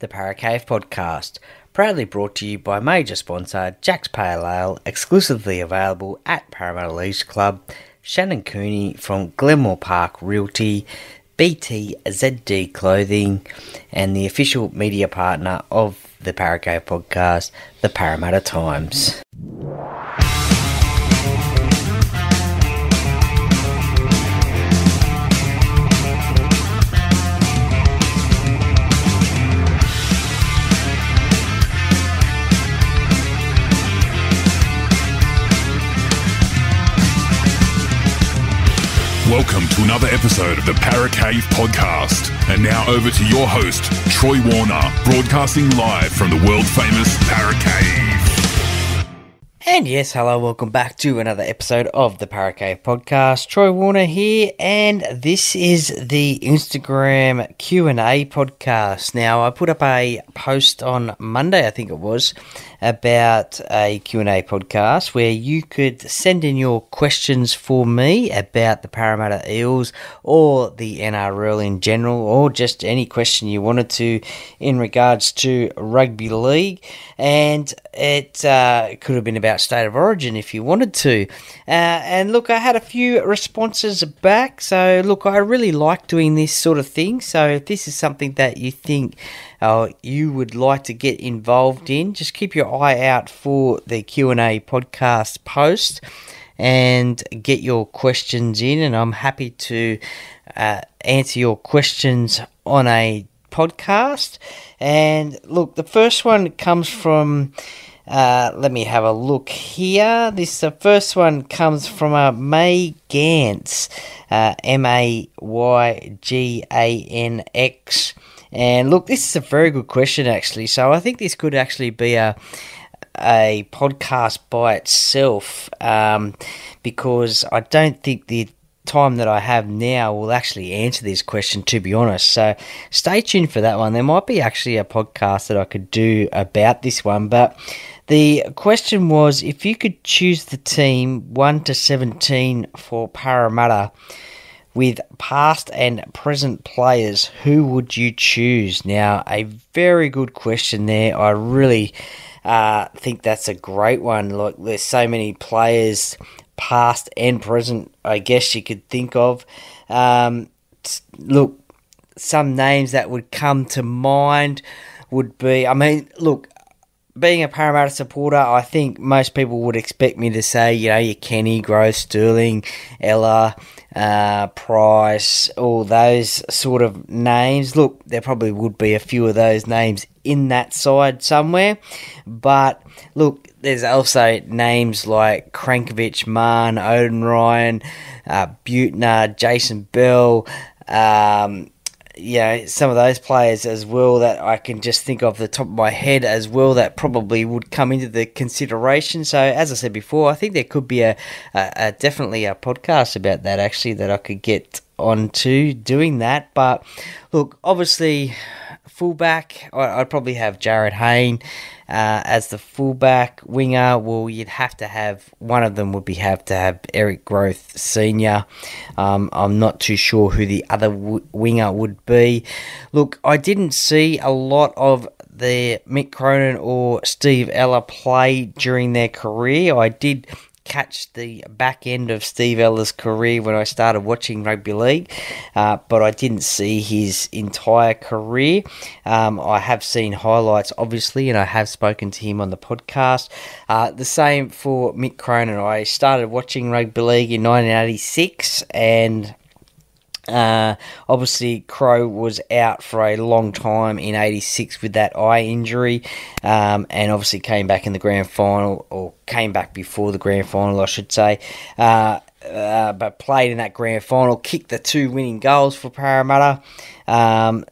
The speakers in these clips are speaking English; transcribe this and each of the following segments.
the Para Cave podcast, proudly brought to you by major sponsor Jack's Pale Ale, exclusively available at Parramatta Leisure Club, Shannon Cooney from Glenmore Park Realty, BTZD Clothing, and the official media partner of the Para Cave podcast, the Parramatta Times. Welcome to another episode of the Para Cave podcast. And now over to your host, Troy Warner, broadcasting live from the world-famous Para Cave. And yes, hello, welcome back to another episode of the Para Cave podcast. Troy Warner here, and this is the Instagram Q&A podcast. Now, I put up a post on Monday, I think it was, about a Q&A podcast where you could send in your questions for me about the Parramatta Eels or the NRL in general, or just any question you wanted to in regards to rugby league. And it could have been about State of Origin if you wanted to. And look, I had a few responses back. So look, I really like doing this sort of thing. So if this is something that you think you would like to get involved in, just keep your eye out for the Q&A podcast post and get your questions in, and I'm happy to answer your questions on a podcast. And look, the first one comes from let me have a look here. The first one comes from May Gantz, Mayganx. And look, this is a very good question, actually. So I think this could actually be a podcast by itself, because I don't think the time that I have now will actually answer this question, to be honest. So stay tuned for that one. There might be actually a podcast that I could do about this one. But the question was, if you could choose the team 1 to 17 for Parramatta, with past and present players, who would you choose? Now, a very good question there. I really think that's a great one. Like, there's so many players, past and present, I guess you could think of. Look, some names that would come to mind would be, being a Parramatta supporter, I think most people would expect me to say, your Kenny, Grove, Sterling, Ella, Price, all those sort of names. Look, there probably would be a few of those names in that side somewhere. But look, there's also names like Krankovic, Mann, Odin Ryan, Butner, Jason Bell, some of those players as well that I can just think of the top of my head as well that probably would come into the consideration. So as I said before, I think there could be definitely a podcast about that actually that I could get onto doing that. But look, obviously fullback, I'd probably have Jared Hayne as the fullback. Winger, well, you'd have to have, one of them would have to have Eric Growth Sr. I'm not too sure who the other winger would be. Look, I didn't see a lot of the Mick Cronin or Steve Ella play during their career. I did catch the back end of Steve Ella's career when I started watching rugby league, but I didn't see his entire career. I have seen highlights, obviously, and I have spoken to him on the podcast. The same for Mick Cronin. I started watching rugby league in 1986, and obviously Crow was out for a long time in 86 with that eye injury, and obviously came back in the grand final, or came back before the grand final, I should say, but played in that grand final, kicked the 2 winning goals for Parramatta.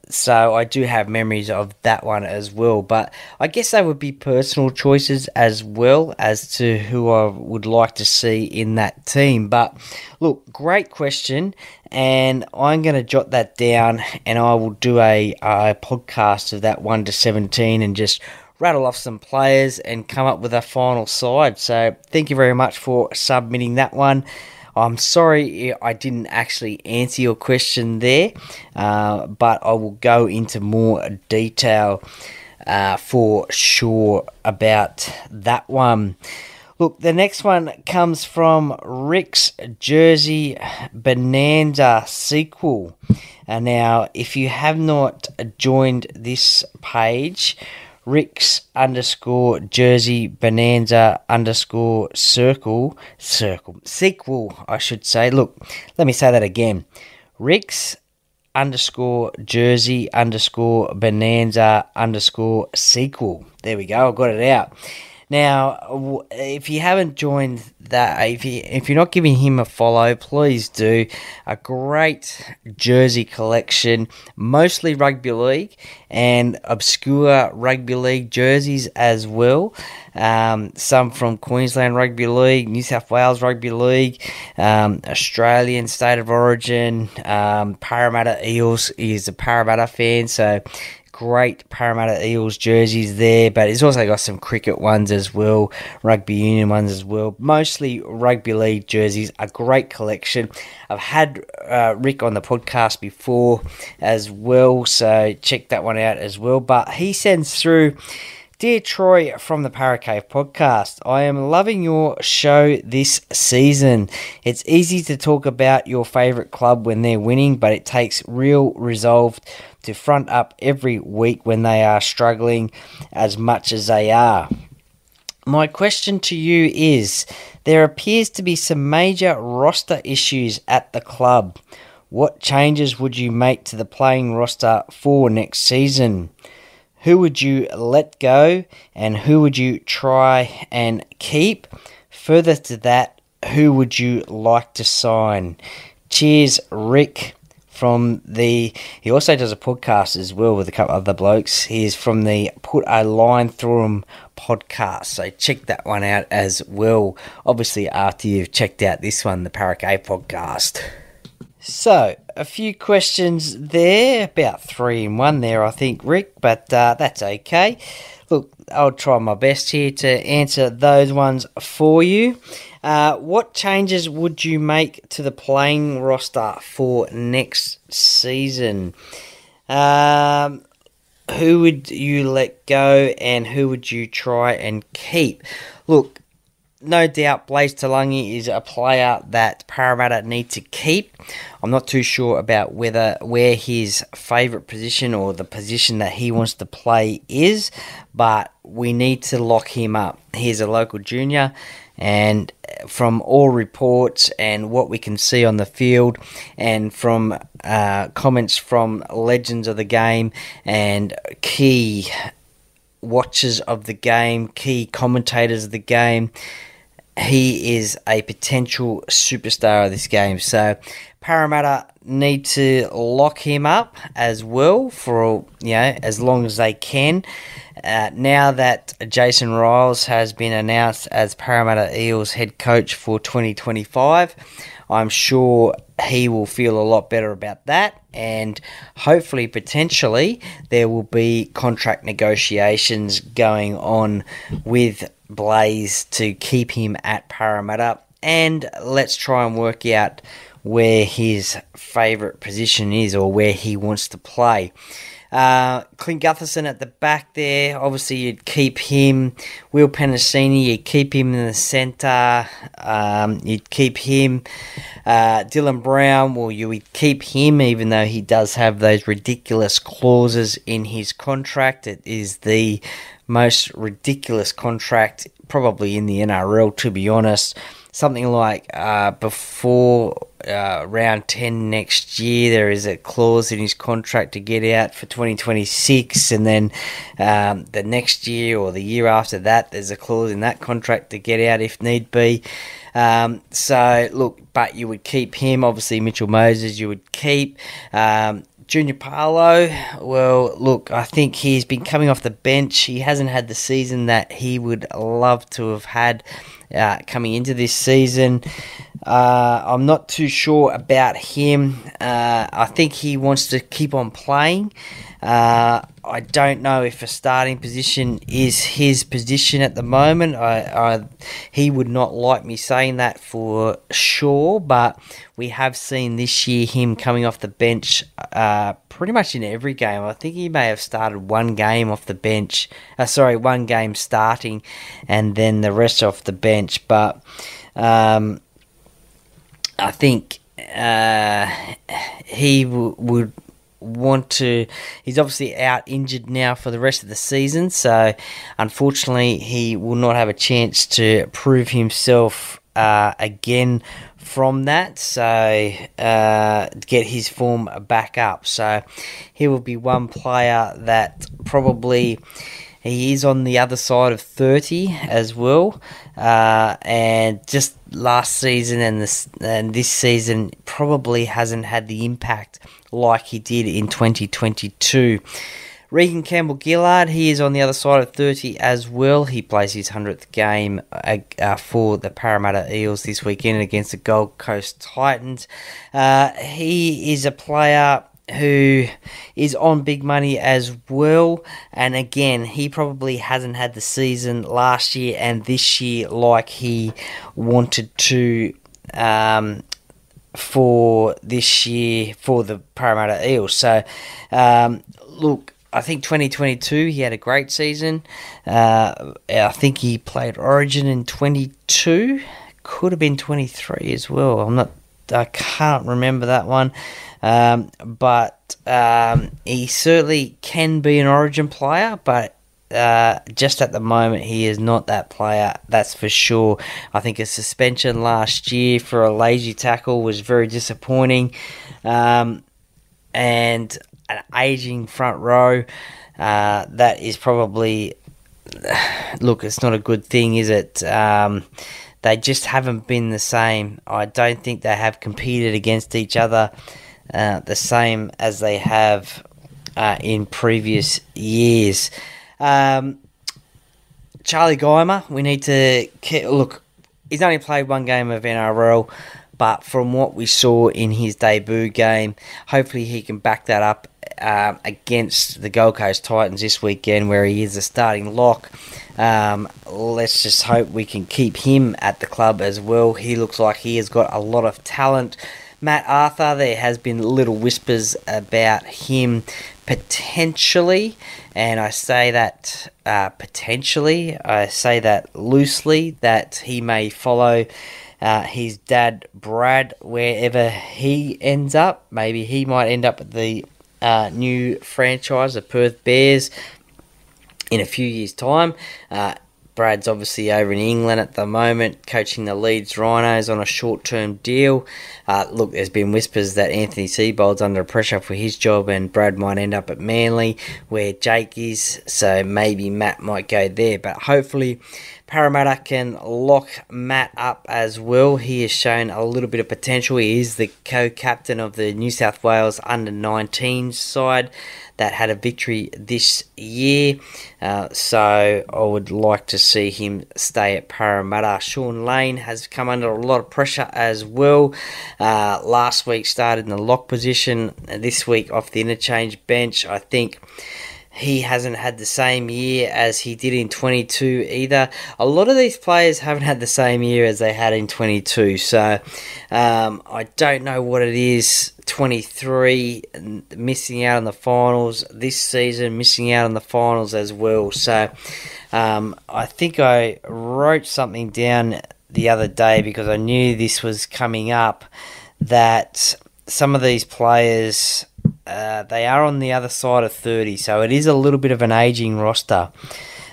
So I do have memories of that one as well, but I guess they would be personal choices as well as to who I would like to see in that team. But look, great question, and I'm going to jot that down, and I will do a podcast of that 1 to 17 and just rattle off some players and come up with a final side. So thank you very much for submitting that one. I'm sorry I didn't actually answer your question there, but I will go into more detail for sure about that one. Look, the next one comes from Rick's Jersey Bonanza sequel. And now, if you have not joined this page, Rick's _ Jersey Bonanza _ sequel, I should say. Look, let me say that again. Rick's _ Jersey _ Bonanza _ sequel. There we go, I got it out. Now, if you haven't joined that, if you're not giving him a follow, please do. A great jersey collection, mostly rugby league and obscure rugby league jerseys as well. Some from Queensland Rugby League, New South Wales Rugby League, Australian State of Origin, Parramatta Eels. He's a Parramatta fan, so great Parramatta Eels jerseys there, but he's also got some cricket ones as well, rugby union ones as well. Mostly rugby league jerseys, a great collection. I've had Rick on the podcast before as well, so check that one out as well. But he sends through, "Dear Troy from the Paracave podcast, I am loving your show this season. It's easy to talk about your favourite club when they're winning, but it takes real resolve to front up every week when they are struggling as much as they are. My question to you is, there appears to be some major roster issues at the club. What changes would you make to the playing roster for next season? Who would you let go and who would you try and keep? Further to that, who would you like to sign? Cheers, Rick." He also does a podcast as well with a couple other blokes. He is from the Put a Line Through 'em podcast, so check that one out as well. Obviously, after you've checked out this one, the Paracave podcast. So, a few questions there, about 3 in 1 there, I think, Rick, but that's okay. Look, I'll try my best here to answer those ones for you. What changes would you make to the playing roster for next season? Who would you let go and who would you try and keep? Look, no doubt Blaze Talangi is a player that Parramatta need to keep. I'm not too sure about where his favourite position or the position that he wants to play is, but we need to lock him up. He's a local junior, and from all reports and what we can see on the field and from comments from legends of the game and key watchers of the game, key commentators of the game, he is a potential superstar of this game. So Parramatta need to lock him up as well for as long as they can. Now that Jason Riles has been announced as Parramatta Eels head coach for 2025, I'm sure he will feel a lot better about that, and hopefully, potentially, there will be contract negotiations going on with Blaze to keep him at Parramatta, and let's try and work out where his favourite position is or where he wants to play. Clint Gutherson at the back there, obviously you'd keep him. Will Penasini, you'd keep him in the centre. You'd keep him. Dylan Brown, well, you would keep him even though he does have those ridiculous clauses in his contract. It is the most ridiculous contract probably in the NRL, to be honest. Something like before round 10 next year, there is a clause in his contract to get out for 2026, and then the next year or the year after that, there's a clause in that contract to get out if need be. So, look, but you would keep him. Obviously, Mitchell Moses you would keep. Junior Paulo, well, look, I think he's been coming off the bench. He hasn't had the season that he would love to have had coming into this season. I'm not too sure about him. I think he wants to keep on playing. I don't know if a starting position is his position at the moment. He would not like me saying that for sure, but we have seen this year him coming off the bench pretty much in every game. I think he may have started one game off the bench. One game starting and then the rest off the bench. But I think he would want to. He's obviously out injured now for the rest of the season, so unfortunately he will not have a chance to prove himself again from that, so get his form back up. So he will be one player that probably he is on the other side of 30 as well, and just last season and this season probably hasn't had the impact like he did in 2022. Regan Campbell-Gillard, he is on the other side of 30 as well. He plays his 100th game for the Parramatta Eels this weekend against the Gold Coast Titans. He is a player who is on big money as well, and again, he probably hasn't had the season last year and this year like he wanted to for this year for the Parramatta Eels. So, look, I think 2022 he had a great season. I think he played Origin in 22, could have been 23 as well. I can't remember that one. But he certainly can be an Origin player, but just at the moment he is not that player, that's for sure. I think a suspension last year for a lazy tackle was very disappointing, and an ageing front row, that is probably, look, it's not a good thing, is it? They just haven't been the same. I don't think they have competed against each other the same as they have in previous years. Charlie Geimer, we need to look. He's only played one game of NRL, but from what we saw in his debut game, hopefully he can back that up against the Gold Coast Titans this weekend, where he is a starting lock. Let's just hope we can keep him at the club as well. He looks like he has got a lot of talent. Matt Arthur, there has been little whispers about him potentially, and I say that potentially, I say that loosely, that he may follow his dad Brad wherever he ends up. Maybe he might end up at the new franchise, the Perth Bears, in a few years' time. Brad's obviously over in England at the moment, coaching the Leeds Rhinos on a short-term deal. Look, there's been whispers that Anthony Seibold's under pressure for his job and Brad might end up at Manly, where Jake is, so maybe Matt might go there. But hopefully Parramatta can lock Matt up as well. He has shown a little bit of potential. He is the co-captain of the New South Wales under-19 side that had a victory this year, so I would like to see him stay at Parramatta. Sean Lane has come under a lot of pressure as well. Last week started in the lock position, this week off the interchange bench. I think he hasn't had the same year as he did in 22 either. A lot of these players haven't had the same year as they had in 22, so I don't know what it is. 23, missing out on the finals this season, missing out on the finals as well. So I think I wrote something down the other day because I knew this was coming up, that some of these players, they are on the other side of 30, so it is a little bit of an ageing roster.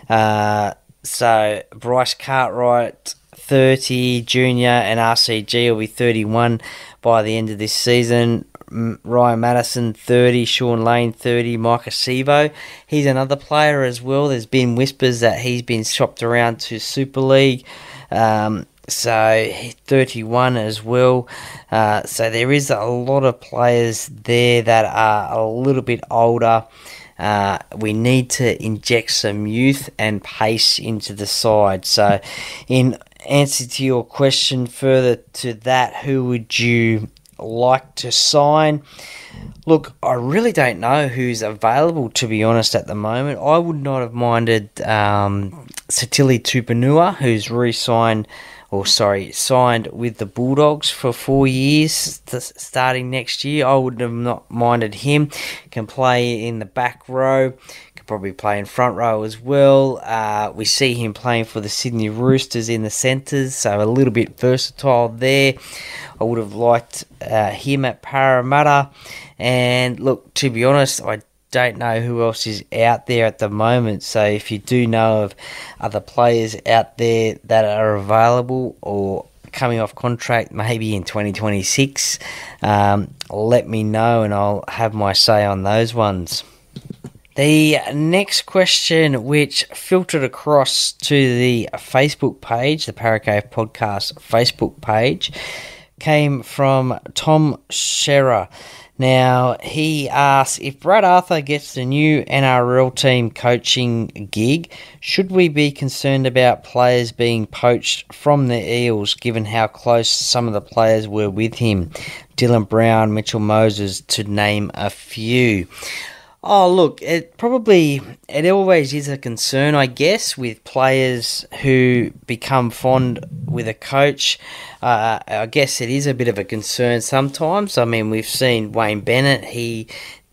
So Bryce Cartwright, 30, Junior, and RCG will be 31 by the end of this season. Ryan Madison, 30, Sean Lane, 30, Micah Sivo. He's another player as well. There's been whispers that he's been shopped around to Super League. So 31 as well. So there is a lot of players there that are a little bit older. We need to inject some youth and pace into the side. So in answer to your question further to that, who would you like to sign? Look, I really don't know who's available, to be honest, at the moment. I would not have minded Satili Tupanua, who's signed with the Bulldogs for 4 years, starting next year. I would have not minded him. Can play in the back row, can probably play in front row as well. We see him playing for the Sydney Roosters in the centres, so a little bit versatile there. I would have liked him at Parramatta. And look, to be honest, I don't know who else is out there at the moment. So if you do know of other players out there that are available or coming off contract, maybe in 2026, let me know and I'll have my say on those ones. The next question, which filtered across to the Facebook page, the Paracave Podcast Facebook page, came from Tom Scherer. Now, he asks, if Brad Arthur gets the new NRL team coaching gig, should we be concerned about players being poached from the Eels, given how close some of the players were with him? Dylan Brown, Mitchell Moses, to name a few. Oh, look, it always is a concern, I guess, with players who become fond with a coach. I guess it is a bit of a concern sometimes. I mean, we've seen Wayne Bennett. He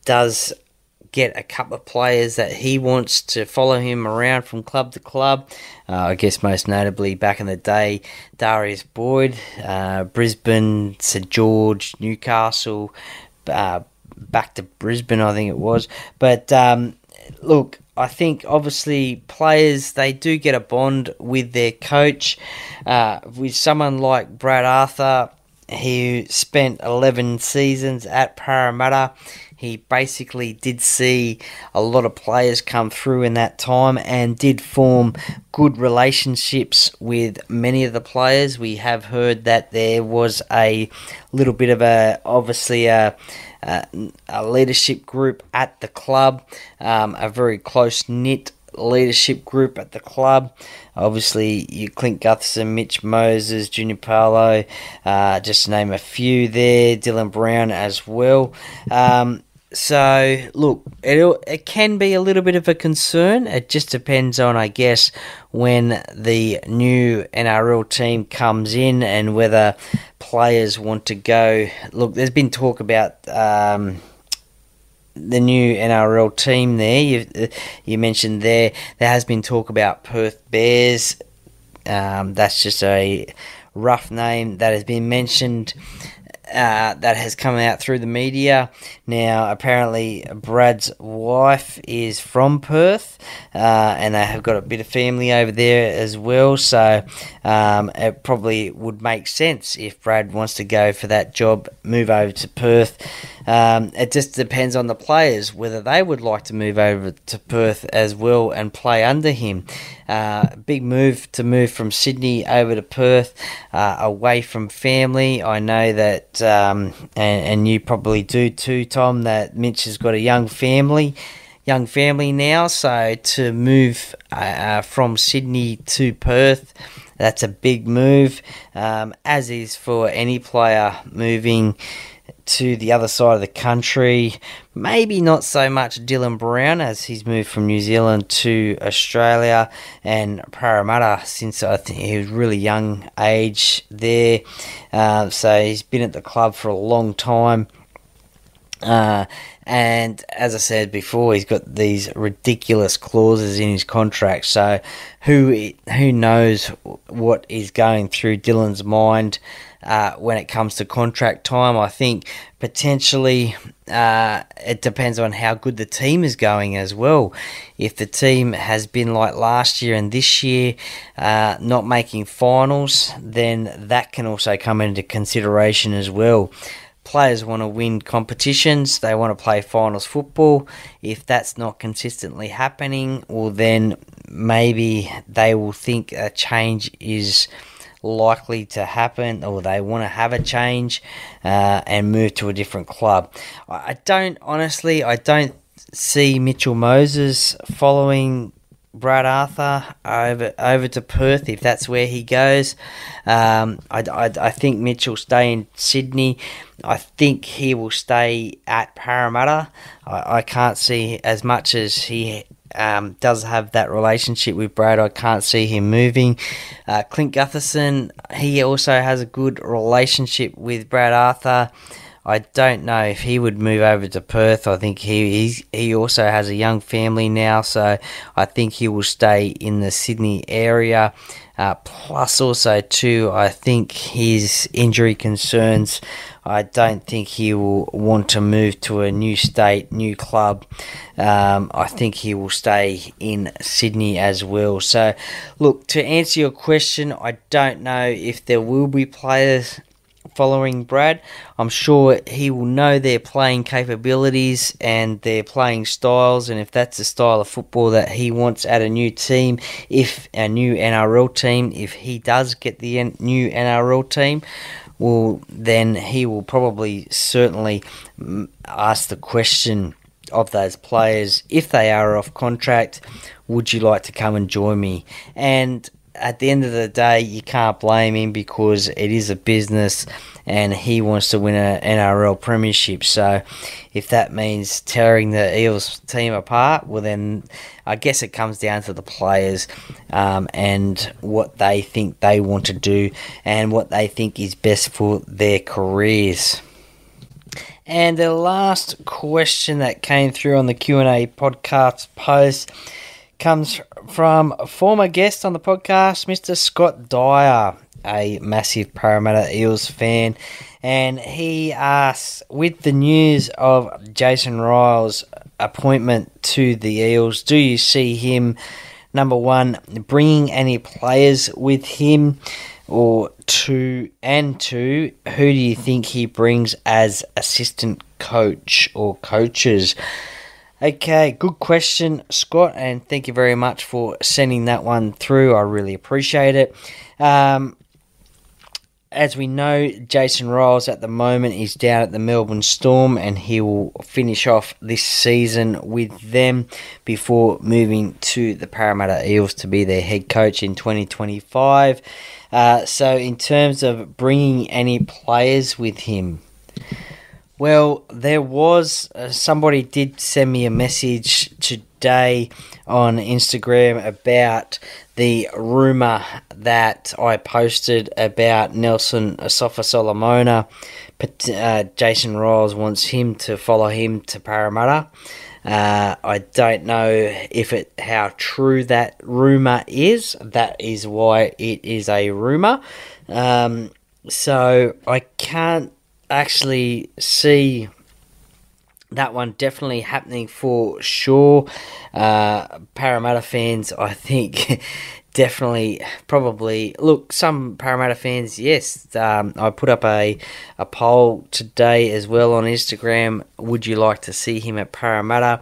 does get a couple of players that he wants to follow him around from club to club. I guess most notably back in the day, Darius Boyd, Brisbane, St George, Newcastle, back to Brisbane, I think it was. But look, I think obviously players, they do get a bond with their coach. With someone like Brad Arthur, who spent 11 seasons at Parramatta, he basically did see a lot of players come through in that time and did form good relationships with many of the players. We have heard that there was a little bit of a leadership group at the club, a very close-knit leadership group at the club. Obviously, you Clint Gutherson, Mitch Moses, Junior Paulo, just to name a few there, Dylan Brown as well. So, look, it can be a little bit of a concern. It just depends on, I guess, when the new NRL team comes in and whether players want to go. Look, there's been talk about the new NRL team there. You mentioned there has been talk about Perth Bears. That's just a rough name that has been mentioned. That has come out through the media. Now, apparently, Brad's wife is from Perth, and they have got a bit of family over there as well, so it probably would make sense if Brad wants to go for that job, move over to Perth. It just depends on the players, whether they would like to move over to Perth as well and play under him. Big move to move from Sydney over to Perth, away from family. I know that, and you probably do too, Tom, that Mitch has got a young family now, so to move from Sydney to Perth, that's a big move, as is for any player moving to the other side of the country. Maybe not so much Dylan Brown, as he's moved from New Zealand to Australia and Parramatta since I think he was really young age there. So he's been at the club for a long time. And as I said before, he's got these ridiculous clauses in his contract. So who knows what is going through Dylan's mind when it comes to contract time. I think potentially it depends on how good the team is going as well. If the team has been like last year and this year, not making finals, then that can also come into consideration as well. Players want to win competitions, they want to play finals football. If that's not consistently happening, well then maybe they will think a change is likely to happen, or they want to have a change and move to a different club. I don't see Mitchell Moses following Brad Arthur over to Perth if that's where he goes. I think Mitch will stay in Sydney. I think he will stay at Parramatta. I can't see, as much as he does have that relationship with Brad, I can't see him moving. Clint Gutherson, he also has a good relationship with Brad Arthur. I don't know if he would move over to Perth. I think he also has a young family now, so I think he will stay in the Sydney area. Plus also too, I think his injury concerns, I don't think he will want to move to a new state, new club. I think he will stay in Sydney as well. So, look, to answer your question, I don't know if there will be players following Brad. I'm sure he will know their playing capabilities and their playing styles, and if that's the style of football that he wants at a new team, if a new NRL team, if he does get the new NRL team, well, then he will probably certainly ask the question of those players, if they are off contract, would you like to come and join me? And at the end of the day, you can't blame him, because it is a business and he wants to win an NRL premiership. So if that means tearing the Eels team apart, well then I guess it comes down to the players and what they think they want to do and what they think is best for their careers. And the last question that came through on the Q&A podcast post comes from a former guest on the podcast, Mr. Scott Dyer, a massive Parramatta Eels fan, and he asks, with the news of Jason Ryles' appointment to the Eels, do you see him, number one, bringing any players with him, or two, who do you think he brings as assistant coach or coaches? Okay, good question, Scott, and thank you very much for sending that one through. I really appreciate it. As we know, Jason Ryles at the moment is down at the Melbourne Storm, and he will finish off this season with them before moving to the Parramatta Eels to be their head coach in 2025. So in terms of bringing any players with him, well, there was somebody did send me a message today on Instagram about the rumour that I posted about Nelson Asofa-Solomona. But Jason Ryles wants him to follow him to Parramatta. I don't know how true that rumour is. That is why it is a rumour. So I can't actually see that one definitely happening for sure. Parramatta fans, I think, definitely, probably, look, some Parramatta fans, yes, I put up a poll today as well on Instagram, would you like to see him at Parramatta?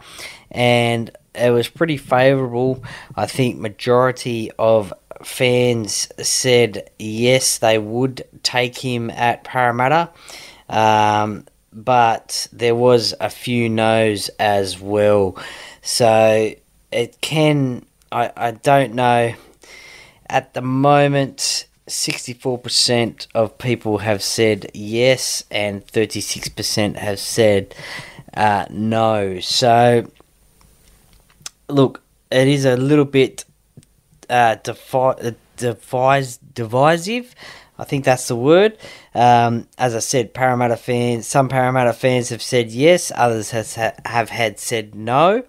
And it was pretty favourable. I think majority of fans said yes, they would take him at Parramatta. But there was a few no's as well. So it can, I don't know. At the moment, 64% of people have said yes and 36% have said no. So, look, it is a little bit divisive. I think that's the word. As I said, some Parramatta fans have said yes, others have had said no.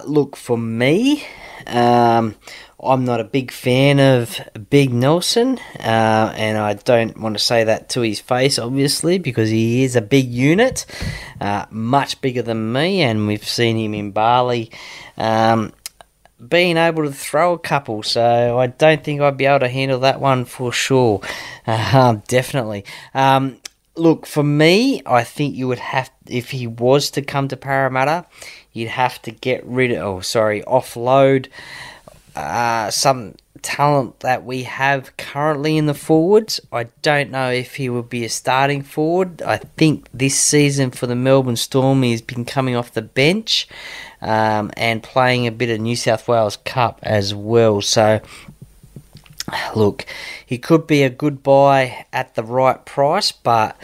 Look, for me, I'm not a big fan of Big Nelson, and I don't want to say that to his face, obviously, because he is a big unit, much bigger than me, and we've seen him in Bali being able to throw a couple, so I don't think I'd be able to handle that one for sure. Definitely. Look, for me, I think you would have, if he was to come to Parramatta, you'd have to offload some talent that we have currently in the forwards. I don't know if he would be a starting forward. I think this season for the Melbourne Storm he's been coming off the bench. and playing a bit of New South Wales Cup as well. So, look, he could be a good buy at the right price, but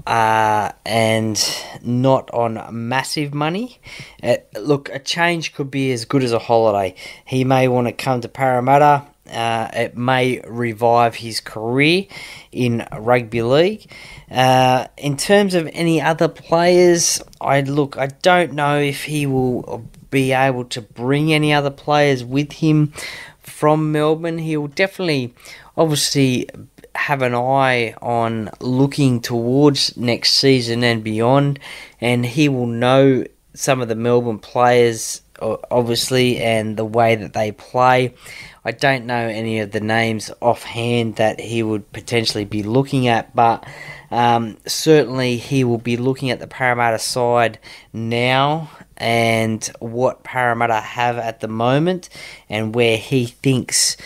and not on massive money. Look, a change could be as good as a holiday. He may want to come to Parramatta. It may revive his career in rugby league. In terms of any other players, I don't know if he will be able to bring any other players with him from Melbourne. He will definitely, obviously, have an eye on looking towards next season and beyond, and he will know some of the Melbourne players, obviously, and the way that they play. I don't know any of the names offhand that he would potentially be looking at, but certainly he will be looking at the Parramatta side now and what Parramatta have at the moment and where he thinks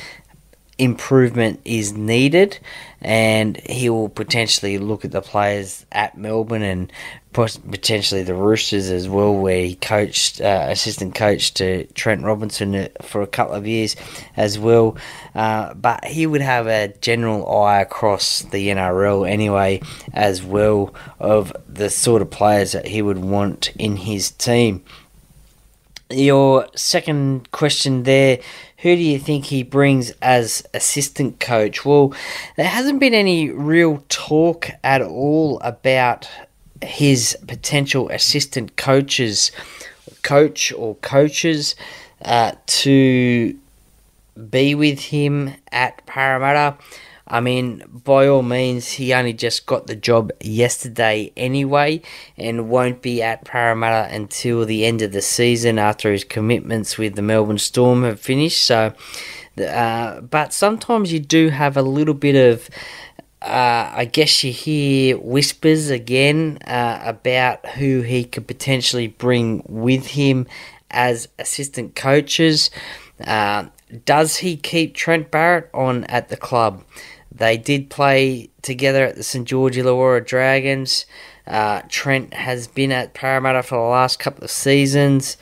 improvement is needed, and he will potentially look at the players at Melbourne and potentially the Roosters as well, where he coached, assistant coach to Trent Robinson for a couple of years as well. But he would have a general eye across the NRL anyway, as well, of the sort of players that he would want in his team. Your second question there, who do you think he brings as assistant coach? Well, there hasn't been any real talk at all about his potential assistant coaches to be with him at Parramatta. I mean, by all means, he only just got the job yesterday anyway and won't be at Parramatta until the end of the season after his commitments with the Melbourne Storm have finished. So, but sometimes you do have a little bit of, I guess you hear whispers again about who he could potentially bring with him as assistant coaches. Does he keep Trent Barrett on at the club? They did play together at the St George Illawarra Dragons. Trent has been at Parramatta for the last couple of seasons.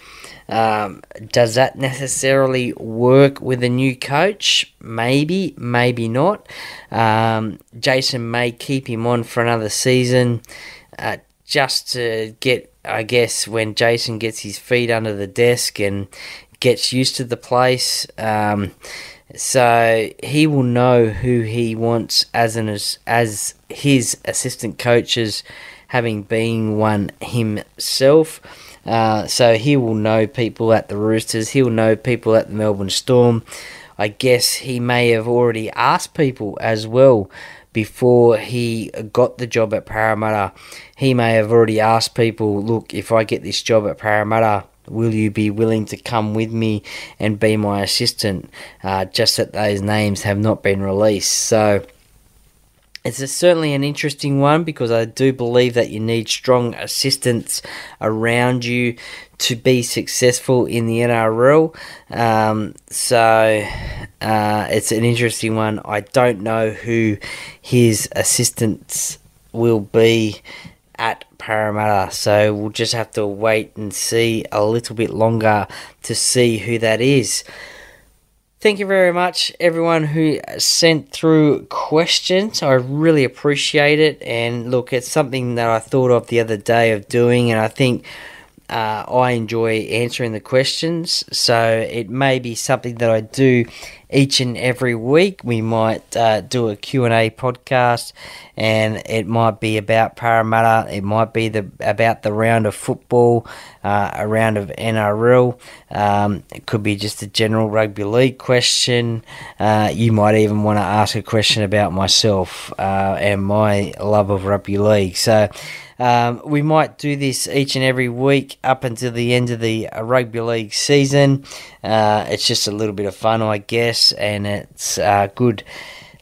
Does that necessarily work with a new coach? Maybe, maybe not. Jason may keep him on for another season just to get, I guess, when Jason gets his feet under the desk and gets used to the place. So he will know who he wants as his assistant coaches, having been one himself. So he will know people at the Roosters. He'll know people at the Melbourne Storm. I guess he may have already asked people as well before he got the job at Parramatta. He may have already asked people, look, if I get this job at Parramatta, will you be willing to come with me and be my assistant? Just that those names have not been released. So it's certainly an interesting one, because I do believe that you need strong assistants around you to be successful in the NRL. So it's an interesting one. I don't know who his assistants will be at Parramatta, so we'll just have to wait and see a little bit longer to see who that is. Thank you very much, everyone who sent through questions. I really appreciate it, and look, it's something that I thought of the other day of doing, and I think I enjoy answering the questions, so it may be something that I do each and every week. We might do a Q&A podcast, and it might be about Parramatta. It might be about the round of football, a round of NRL. It could be just a general rugby league question. You might even want to ask a question about myself and my love of rugby league. So we might do this each and every week up until the end of the rugby league season. It's just a little bit of fun, I guess, and it's good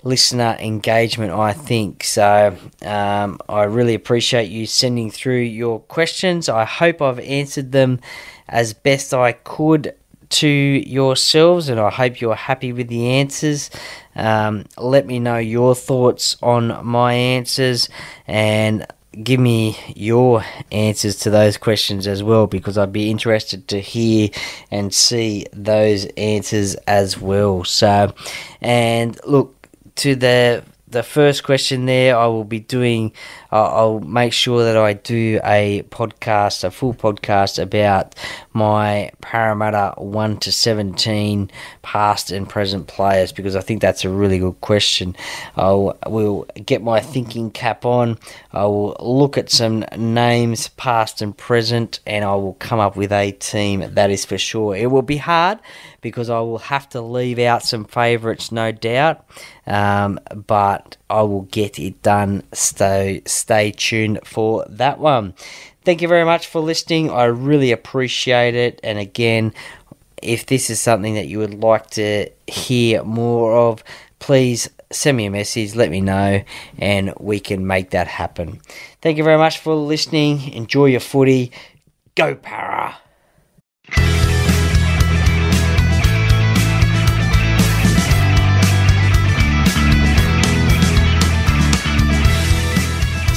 listener engagement, I think. So I really appreciate you sending through your questions. I hope I've answered them as best I could to yourselves, and I hope you're happy with the answers. Let me know your thoughts on my answers, and give me your answers to those questions as well, because I'd be interested to hear and see those answers as well. So, and look, to the first question there, I will be doing, I'll make sure that I do a podcast, a full podcast about my Parramatta 1 to 17 past and present players, because I think that's a really good question. We'll get my thinking cap on, I will look at some names past and present, and I will come up with a team, that is for sure. It will be hard, because I will have to leave out some favourites, no doubt, but I will get it done. So stay tuned for that one. Thank you very much for listening. I really appreciate it. And again, if this is something that you would like to hear more of, please send me a message, let me know, and we can make that happen. Thank you very much for listening. Enjoy your footy. Go Para!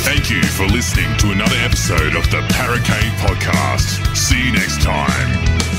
Thank you for listening to another episode of the Paracave Podcast. See you next time.